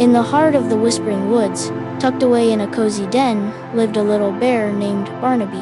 In the heart of the Whispering Woods, tucked away in a cozy den, lived a little bear named Barnaby.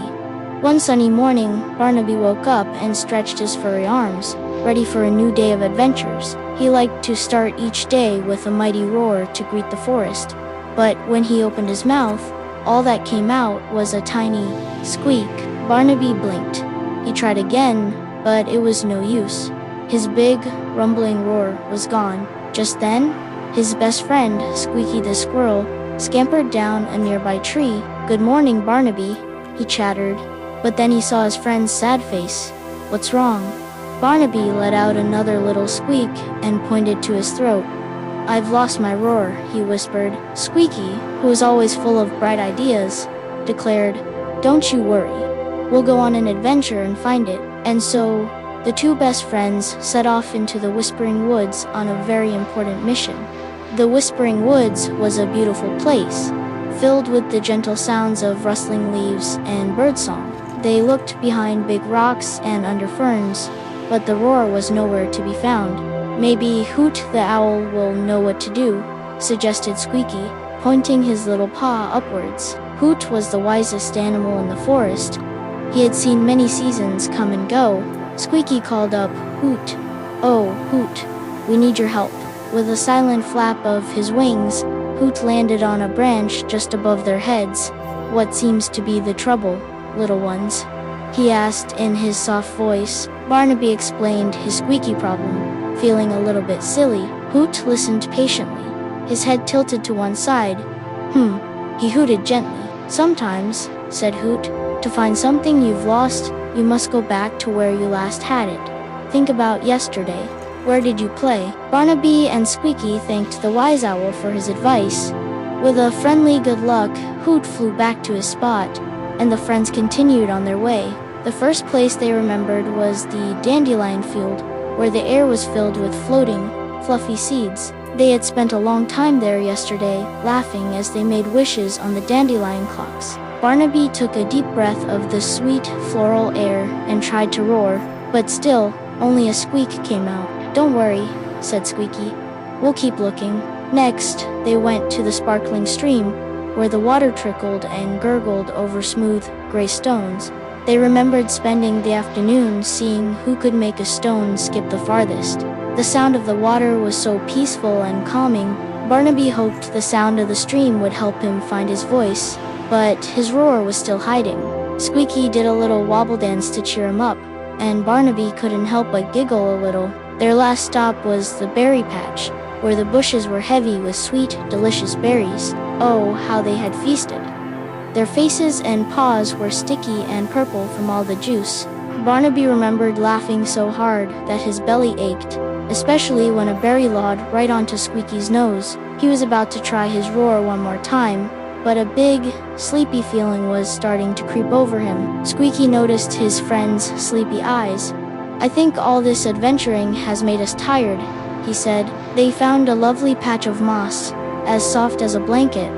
One sunny morning, Barnaby woke up and stretched his furry arms, ready for a new day of adventures. He liked to start each day with a mighty roar to greet the forest. But when he opened his mouth, all that came out was a tiny squeak. Barnaby blinked. He tried again, but it was no use. His big, rumbling roar was gone. Just then, his best friend, Squeaky the Squirrel, scampered down a nearby tree. "Good morning, Barnaby," he chattered, but then he saw his friend's sad face. "What's wrong?" Barnaby let out another little squeak and pointed to his throat. "I've lost my roar," he whispered. Squeaky, who was always full of bright ideas, declared, "Don't you worry. We'll go on an adventure and find it." And so, the two best friends set off into the Whispering Woods on a very important mission. The Whispering Woods was a beautiful place, filled with the gentle sounds of rustling leaves and birdsong. They looked behind big rocks and under ferns, but the roar was nowhere to be found. "Maybe Hoot the Owl will know what to do," suggested Squeaky, pointing his little paw upwards. Hoot was the wisest animal in the forest. He had seen many seasons come and go. Squeaky called up, "Hoot, oh, Hoot, we need your help." With a silent flap of his wings, Hoot landed on a branch just above their heads. "What seems to be the trouble, little ones?" he asked in his soft voice. Barnaby explained his squeaky problem. Feeling a little bit silly, Hoot listened patiently, his head tilted to one side. He hooted gently. "Sometimes," said Hoot, "to find something you've lost, you must go back to where you last had it. Think about yesterday. Where did you play?" Barnaby and Squeaky thanked the wise owl for his advice. With a friendly good luck, Hoot flew back to his spot, and the friends continued on their way. The first place they remembered was the dandelion field, where the air was filled with floating, fluffy seeds. They had spent a long time there yesterday, laughing as they made wishes on the dandelion clocks. Barnaby took a deep breath of the sweet, floral air and tried to roar, but still, only a squeak came out. "Don't worry," said Squeaky. "We'll keep looking." Next, they went to the sparkling stream, where the water trickled and gurgled over smooth, gray stones. They remembered spending the afternoon seeing who could make a stone skip the farthest. The sound of the water was so peaceful and calming, Barnaby hoped the sound of the stream would help him find his voice, but his roar was still hiding. Squeaky did a little wobble dance to cheer him up, and Barnaby couldn't help but giggle a little. Their last stop was the berry patch, where the bushes were heavy with sweet, delicious berries. Oh, how they had feasted! Their faces and paws were sticky and purple from all the juice. Barnaby remembered laughing so hard that his belly ached, especially when a berry lodged right onto Squeaky's nose. He was about to try his roar one more time, but a big, sleepy feeling was starting to creep over him. Squeaky noticed his friend's sleepy eyes. "I think all this adventuring has made us tired," he said. They found a lovely patch of moss, as soft as a blanket,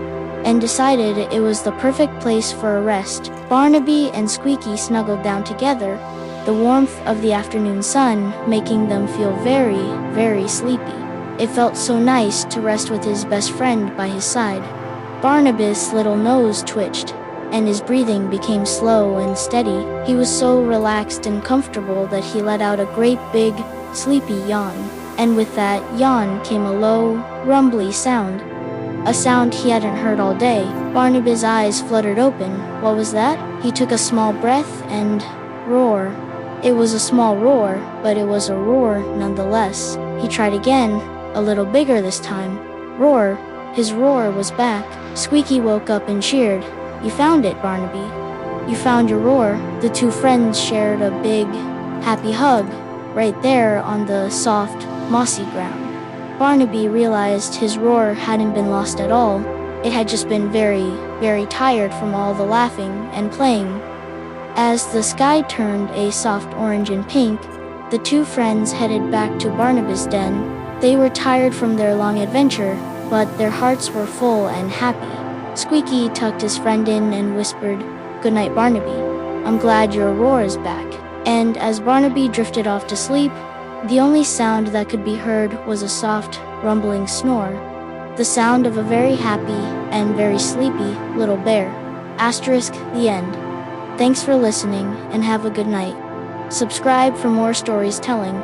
and decided it was the perfect place for a rest. Barnaby and Squeaky snuggled down together, the warmth of the afternoon sun making them feel very, very sleepy. It felt so nice to rest with his best friend by his side. Barnaby's little nose twitched, and his breathing became slow and steady. He was so relaxed and comfortable that he let out a great big, sleepy yawn. And with that yawn came a low, rumbly sound. A sound he hadn't heard all day. Barnaby's eyes fluttered open. What was that? He took a small breath and roar. It was a small roar, but it was a roar nonetheless. He tried again, a little bigger this time. Roar. His roar was back. Squeaky woke up and cheered. "You found it, Barnaby. You found your roar." The two friends shared a big, happy hug, right there on the soft, mossy ground. Barnaby realized his roar hadn't been lost at all. It had just been very, very tired from all the laughing and playing. As the sky turned a soft orange and pink, the two friends headed back to Barnaby's den. They were tired from their long adventure, but their hearts were full and happy. Squeaky tucked his friend in and whispered, "Good night, Barnaby. I'm glad your roar is back." And as Barnaby drifted off to sleep, the only sound that could be heard was a soft, rumbling snore. The sound of a very happy and very sleepy little bear. Asterisk, the end. Thanks for listening and have a good night. Subscribe for more stories telling.